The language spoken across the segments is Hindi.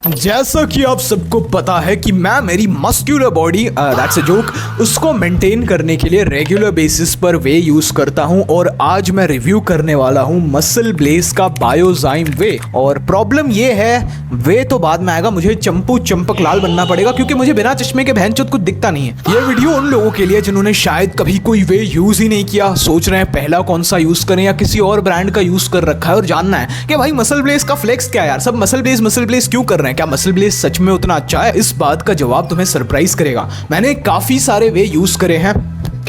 जैसा कि आप सबको पता है कि मैं मेरी muscular body that's a joke उसको मेंटेन करने के लिए रेगुलर बेसिस पर वे यूज करता हूं और आज मैं रिव्यू करने वाला हूं मसल ब्लेज का बायोजाइम वे। और प्रॉब्लम ये है वे तो बाद में आएगा, मुझे चंपू चंपक लाल बनना पड़ेगा क्योंकि मुझे बिना चश्मे के बहनचोद कुछ दिखता नहीं है। ये वीडियो उन लोगों के लिए जिन्होंने शायद कभी कोई वे यूज ही नहीं किया, सोच रहे हैं पहला कौन सा यूज करें या किसी और ब्रांड का यूज कर रखा है और जानना है कि भाई मसल ब्लेज का फ्लेक्स क्या है यार, सब मसल ब्लेज क्यों कर रहे हैं, क्या मसल ब्लेज सच में उतना अच्छा है? इस बात का जवाब तुम्हें सरप्राइज करेगा। मैंने काफी सारे वे यूज करे हैं,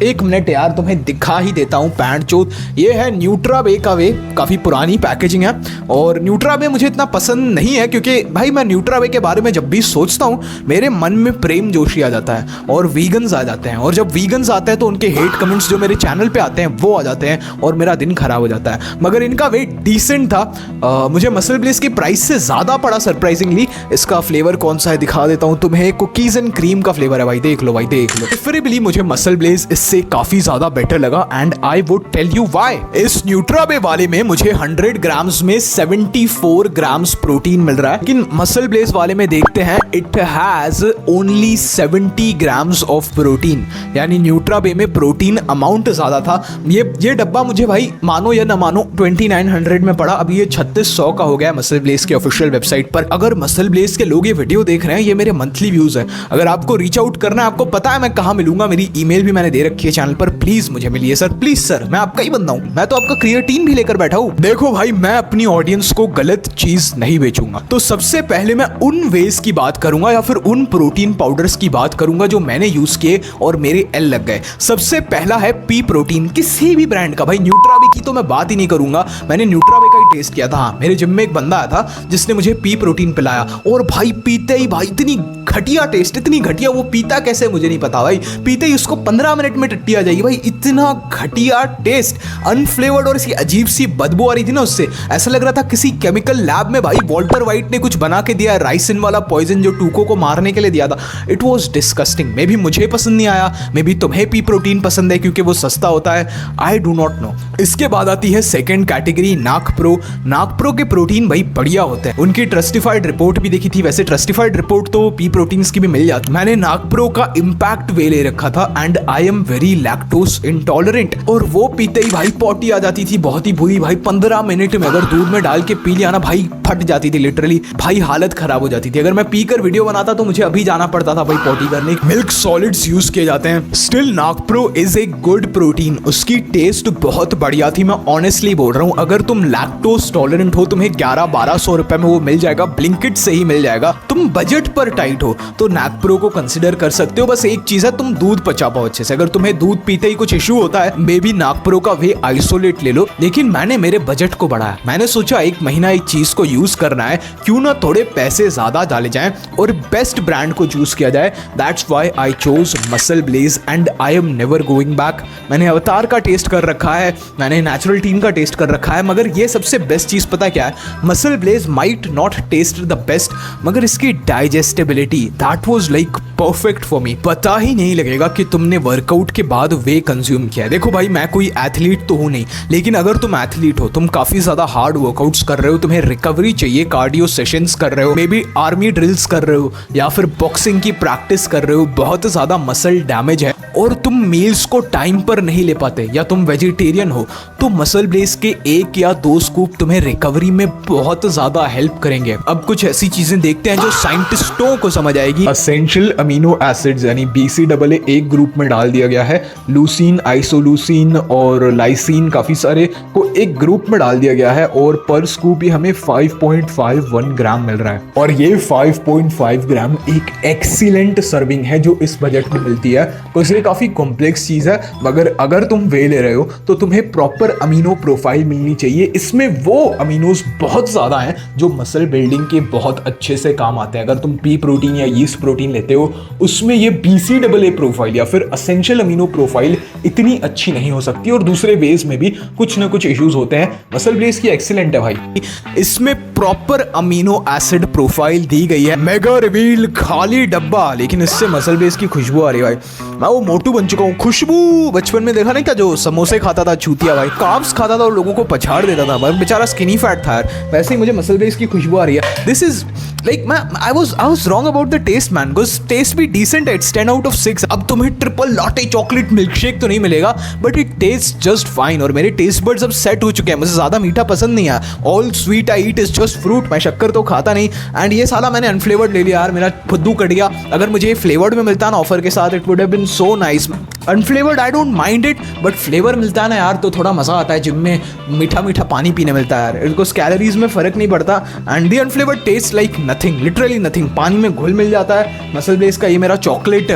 एक मिनट यार तुम्हें दिखा ही देता हूँ पैंट चोट। ये है न्यूट्रा बे का वे, काफ़ी पुरानी पैकेजिंग है और न्यूट्रा बे मुझे इतना पसंद नहीं है क्योंकि भाई मैं न्यूट्रा बे के बारे में जब भी सोचता हूँ मेरे मन में प्रेम जोशी आ जाता है और वीगन्स आ जाते हैं, और जब वीगन्स आते हैं तो उनके हेट कमेंट्स जो मेरे चैनल पे आते हैं वो आ जाते हैं और मेरा दिन खराब हो जाता है। मगर इनका वे डिसेंट था, मुझे मसल ब्लेज की प्राइस से ज़्यादा पड़ा सरप्राइजिंगली। इसका फ्लेवर कौन सा है दिखा देता हूँ तुम्हें, कुकीज़ एंड क्रीम का फ्लेवर है भाई, देख लो भाई देख लो। प्रेफरेबली मुझे मसल ब्लेज से काफी ज्यादा बेटर लगा and I would tell you why. इस न्यूट्राबे वाले में मुझे 100 ग्राम्स में 74 ग्राम्स प्रोटीन मिल रहा है, लेकिन मसल ब्लेज वाले में देखते हैं it has only 70 grams of protein, यानी न्यूट्राबे में प्रोटीन अमाउंट ज्यादा था। ये डब्बा मुझे भाई मानो या ना मानो 2900 में पड़ा, अभी ये 3600 का हो गया मसल ब्लेज के ऑफिशियल वेबसाइट पर। अगर मसल ब्लेज के लोग ये वीडियो देख रहे हैं, ये मेरे मंथली व्यूज है, अगर आपको रीच आउट करना है, आपको पता है मैं कहां मिलूंगा, मेरी ईमेल भी मैंने दे रखी है चैनल पर, प्लीज मुझे मिलिए सर, प्लीज सर, मैं आपका ही बंदा हूं, मैं तो आपका क्रिएटिन भी लेकर बैठा हूं। देखो भाई मैं अपनी ऑडियंस को गलत चीज नहीं बेचूंगा, तो सबसे पहले मैं उन वेज की बात करूंगा या फिर उन प्रोटीन पाउडर्स की बात करूंगा जो मैंने यूज किए और मेरे एल लग गए। सबसे पहला है पी प्रोटीन, किसी भी ब्रांड का, भाई न्यूट्राबे की तो मैं बात ही नहीं करूंगा, मैंने न्यूट्राबे का ही टेस्ट किया था। हाँ, मेरे जिम में एक बंदा आया था जिसने मुझे पी प्रोटीन पिलाया और भाई पीते ही भाई इतनी घटिया टेस्ट, इतनी घटिया, वो पीता कैसे मुझे नहीं पता भाई, पीते ही उसको 15 मिनट में टट्टी आ जाएगी भाई, इतना घटिया टेस्ट, अनफ्लेवर्ड, और इसकी अजीब सी बदबू आ रही थी ना उससे, ऐसा लग रहा था किसी केमिकल लैब में भाई वॉल्टर वाइट ने कुछ बना के दिया, राइसिन वाला पॉइजन जो टूको को मारने के लिए दिया था। It was disgusting. मे भी मुझे पसंद नहीं आया, मे भी तुम्हें पी प्रोटीन पसंद है क्योंकि वो सस्ता होता है, आई डू नॉट नो। इसके बाद आती है सेकेंड कैटेगरी नाक प्रो। नाक प्रो के प्रोटीन भाई बढ़िया होते हैं, उनकी ट्रस्टिफाइड रिपोर्ट भी देखी थी, वैसे ट्रस्टिफाइड रिपोर्ट तो पी प्रोटीन्स की भी मिल जाती। मैंने नाक प्रो का इम्पैक्ट वे ले रखा था and I am very lactose intolerant, और वो पीते ही भाई पॉटी आ जाती थी, बहुत ही बुरी भाई, 15 मिनट में अगर दूध में डाल के पी लिया ना भाई फट जाती थी, लिटरली भाई हालत खराब हो जाती थी। अगर मैं पीकर वीडियो बनाता तो मुझे अभी जाना पड़ता था भाई पॉटी करने। मिल्क सॉलिड्स यूज किए जाते हैं। स्टिल नाक pro is a good protein, उसकी टेस्ट बहुत बढ़िया थी, मैं ऑनेस्टली बोल रहा हूँ। अगर तुम लैक्टोज टॉलरेंट हो, तुम्हें 1100-1200 रुपए में वो मिल जाएगा, ब्लिंकिट से ही मिल जाएगा। तुम बजट पर टाइट हो तो नाक प्रो को कंसिडर कर सकते हो। बस एक चीज है, तुम दूध पचा पाओ अच्छे से। अगर तुम्हें दूध पीते ही कुछ इश्यू होता है, मे बी नाक प्रो का वे आइसोलेट ले लो, लेकिन मैंने मेरे बजट को बढ़ाया। मैंने सोचा एक महीना एक चीज को यूज करना है, क्यों ना थोड़े पैसे ज्यादा डाले जाएं और बेस्ट ब्रांड को चूज किया जाए। That's why I chose MuscleBlaze and I am never going back. मैंने अवतार का टेस्ट कर रखा है, मैंने नेचुरल टीन का टेस्ट कर रखा है, मगर ये सबसे बेस्ट चीज पता क्या है, MuscleBlaze might not taste the best, मगर इसकी digestibility that was like perfect for me. पता ही नहीं लगेगा कि तुमने वर्कआउट के बाद वे कंज्यूम किया है। देखो भाई मैं कोई एथलीट तो हूं नहीं, लेकिन अगर तुम एथलीट हो, तुम काफी ज्यादा हार्ड वर्कआउट्स कर रहे हो, तुम्हें रिकवरी चाहिए, कार्डियो सेशंस कर रहे हो, मे बी आर्मी ड्रिल्स कर रहे हो या फिर बॉक्सिंग की प्रैक्टिस कर रहे हो, बहुत ज्यादा मसल डैमेज है और तुम मील्स को टाइम पर नहीं ले पाते या तुम वेजिटेरियन हो, तो मसल ब्लेज के 1 या 2 स्कूप तुम्हें रिकवरी में बहुत ज्यादा हेल्प करेंगे। अब कुछ ऐसी चीजें देखते हैं जो साइंटिस्टों को समझ आएगी। एसेंशियल अमीनो एसिड्स यानी BCAA एक ग्रुप में डाल दिया गया है, लूसीन, आइसोलूसीन और लाइसीन काफी सारे को एक ग्रुप में डाल दिया गया है, और पर स्कूप ही हमें 5.51 ग्राम मिल रहा है, और ये 5.5 ग्राम एक एक्सीलेंट सर्विंग है जो इस बजट में मिलती है। तो इसलिए काफी कॉम्प्लेक्स चीज है, मगर अगर तुम वे ले रहे हो तो तुम्हें प्रॉपर अमीनो प्रोफाइल मिलनी चाहिए। इसमें वो अमीनोज बहुत ज्यादा हैं जो मसल बिल्डिंग के बहुत अच्छे से काम आते हैं। अगर तुम पी प्रोटीन या यीस्ट प्रोटीन लेते हो, उसमें ये BCAA प्रोफाइल या फिर एसेंशियल अमीनो प्रोफाइल इतनी अच्छी नहीं हो सकती, और दूसरे वेज में भी कुछ ना कुछ इश्यूज होते हैं। मसल ब्लेज की एक्सीलेंट है भाई, इसमें प्रॉपर अमीनो एसिड प्रोफाइल दी गई है। मेगा रिवील खाली डब्बा, लेकिन इससे मसल ब्लेज की खुशबू आ रही है भाई। मैं वो मोटू बन चुका हूँ, खुशबू बचपन में देखा नहीं था जो समोसे खाता था चूतिया भाई, कार्ब्स खाता था और लोगों को पछाड़ देता था, बेचारा स्किनी फैट था यार, वैसे ही मुझे मसल ब्लेज की खुशबू आ रही है। दिस इज लाइक मैं I was wrong about the taste man, because taste भी डिसेंट है, इट्स 10 आउट ऑफ 6। अब तुम्हें triple latte chocolate milk shake तो नहीं मिलेगा, but it taste just fine. और मेरे टेस्ट बड्स अब सेट हो चुके हैं, मुझे ज़्यादा मीठा पसंद नहीं है, all sweet I eat is just fruit. मैं शक्कर तो खाता नहीं, एंड ये साला मैंने अनफ्लेवर्ड ले लिया यार, मेरा फुद्दू कट गया। अगर मुझे ये फ्लेवर्ड में मिलता ना ऑफर के साथ, it would have been so nice. Unflavoured I don't mind it, but flavour मिलता है ना यार तो थोड़ा मज़ा आता है। जिम में मीठा मीठा पानी पीने मिलता है यार, बिकॉज कैलोरीज में फ़र्क नहीं पड़ता, and the unflavoured taste like nothing, literally nothing. पानी में घुल मिल जाता है। मसल ब्लेस का ये मेरा चॉकलेट,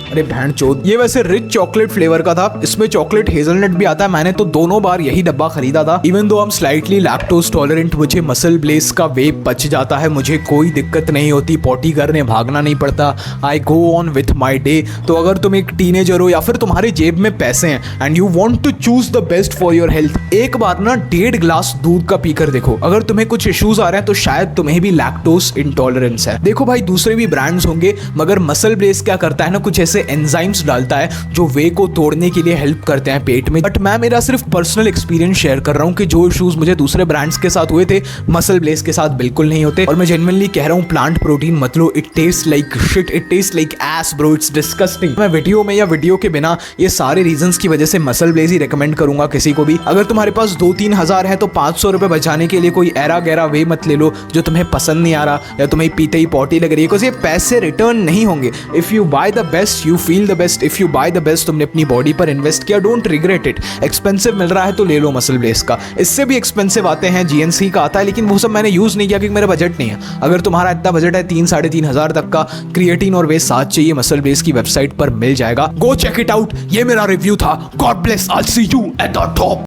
अरे बहन चोद, ये वैसे रिच चॉकलेट फ्लेवर का था, इसमें चॉकलेट हेजलनट भी आता है। मैंने तो दोनों बार यही डब्बा खरीदा था। Even though I am slightly lactose tolerant, मुझे मसल ब्लेस का वे पच जाता है, मुझे कोई दिक्कत नहीं होती, पॉटी करने भागना नहीं पड़ता। I go on with my day. तो अगर तुम एक टीनेजर हो या फिर तुम्हारे जेब में पैसे हैं and you want to choose the best for your health, एक बार ना 1.5 गिलास दूध का पीकर देखो। अगर तुम्हें कुछ इश्यूज आ रहे हैं तो शायद तुम्हें भी लैक्टोज इंटॉलरेंस है। देखो भाई, दूसरे भी ब्रांड्स होंगे, मगर मसल ब्लेस क्या करता है ना, कुछ ऐसे एंजाइम्स डालता है जो वे को तोड़ने के लिए हेल्प करते हैं पेट में। बट मैं मेरा सिर्फ पर्सनल एक्सपीरियंस शेयर कर रहा हूँ कि जो इश्यूज मुझे दूसरे ब्रांड्स के साथ हुए थे, मसल ब्लेस के साथ बिल्कुल नहीं होते। और मैं जेन्युइनली कह रहा हूँ, प्लांट प्रोटीन मत लो, it taste like shit, it taste like ass bro, it's disgusting. मैं वीडियो में या वीडियो के बिना ये सारे रीजंस की वजह से मसल ब्लेस ही रेकमेंड करूंगा किसी को भी। अगर तुम्हारे पास 2-3 हज़ार है तो 500 रुपये बचाने के लिए कोई एरा गैरा वे मत ले लो जो तुम्हें पसंद नहीं आ रहा या तुम्हें पीते ही पॉटी लग रही है, बिकॉज ये पैसे रिटर्न नहीं होंगे। If you by the best you feel the best, if you by the best, तुमने अपनी बॉडी पर इन्वेस्ट किया, डोंट रिग्रेट इट। एक्सपेंसिव मिल रहा है तो ले लो मसल ब्लेस का। इससे भी एक्सपेंसिव आते हैं, GNC का आता है, लेकिन वो सब मैंने यूज़ नहीं किया क्योंकि मेरा बजट नहीं है। अगर तुम्हारा इतना बजट है 3-3.5 हज़ार तक का, क्रिएटिन और वे साथ चाहिए, मसल ब्लेस की वेबसाइट पर मिल जाएगा। Go check it out. ये मेरा रिव्यू था। God bless, I see you at the top.